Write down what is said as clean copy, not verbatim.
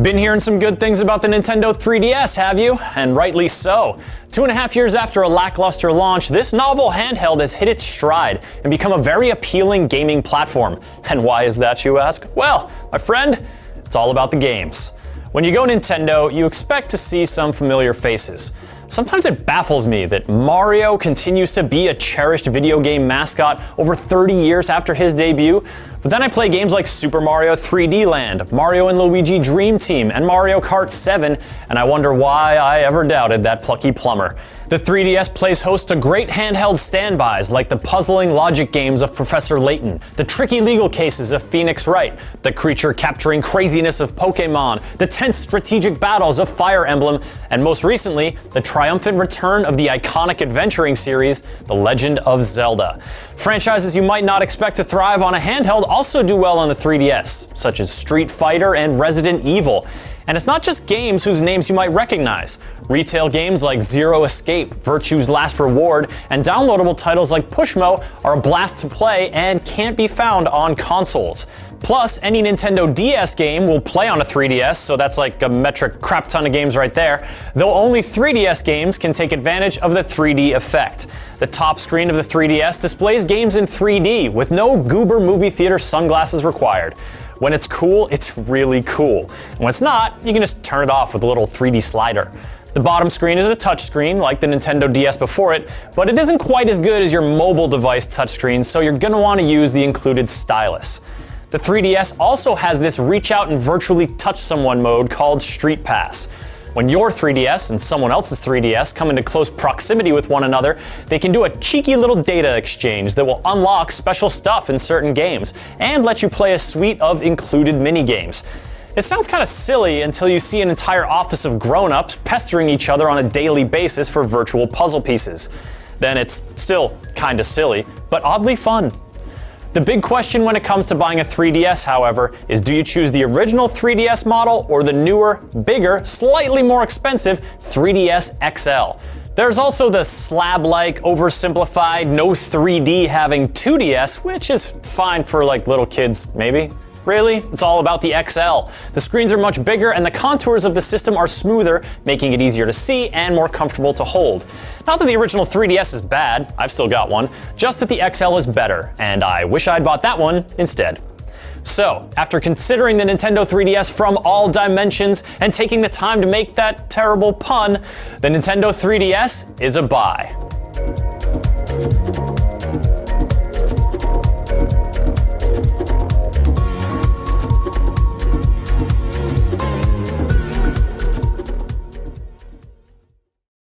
Been hearing some good things about the Nintendo 3DS, have you? And rightly so. 2.5 years after a lackluster launch, this novel handheld has hit its stride and become a very appealing gaming platform. And why is that, you ask? Well, my friend, it's all about the games. When you go Nintendo, you expect to see some familiar faces. Sometimes it baffles me that Mario continues to be a cherished video game mascot over 30 years after his debut, but then I play games like Super Mario 3D Land, Mario and Luigi Dream Team, and Mario Kart 7, and I wonder why I ever doubted that plucky plumber. The 3DS plays host to great handheld standbys like the puzzling logic games of Professor Layton, the tricky legal cases of Phoenix Wright, the creature-capturing craziness of Pokémon, the tense strategic battles of Fire Emblem, and most recently, the triumphant return of the iconic adventuring series, The Legend of Zelda. Franchises you might not expect to thrive on a handheld also do well on the 3DS, such as Street Fighter and Resident Evil. And it's not just games whose names you might recognize. Retail games like Zero Escape, Virtue's Last Reward, and downloadable titles like Pushmo are a blast to play and can't be found on consoles. Plus, any Nintendo DS game will play on a 3DS, so that's like a metric crap ton of games right there, though only 3DS games can take advantage of the 3D effect. The top screen of the 3DS displays games in 3D, with no goober movie theater sunglasses required. When it's cool, it's really cool. And when it's not, you can just turn it off with a little 3D slider. The bottom screen is a touchscreen, like the Nintendo DS before it, but it isn't quite as good as your mobile device touchscreen, so you're gonna want to use the included stylus. The 3DS also has this reach out and virtually touch someone mode called Street Pass. When your 3DS and someone else's 3DS come into close proximity with one another, they can do a cheeky little data exchange that will unlock special stuff in certain games and let you play a suite of included mini-games. It sounds kind of silly until you see an entire office of grown-ups pestering each other on a daily basis for virtual puzzle pieces. Then it's still kinda silly, but oddly fun. The big question when it comes to buying a 3DS, however, is do you choose the original 3DS model or the newer, bigger, slightly more expensive 3DS XL? There's also the slab-like, oversimplified, no 3D having 2DS, which is fine for like little kids, maybe. Really? It's all about the XL. The screens are much bigger and the contours of the system are smoother, making it easier to see and more comfortable to hold. Not that the original 3DS is bad, I've still got one, just that the XL is better, and I wish I'd bought that one instead. So, after considering the Nintendo 3DS from all dimensions and taking the time to make that terrible pun, the Nintendo 3DS is a buy.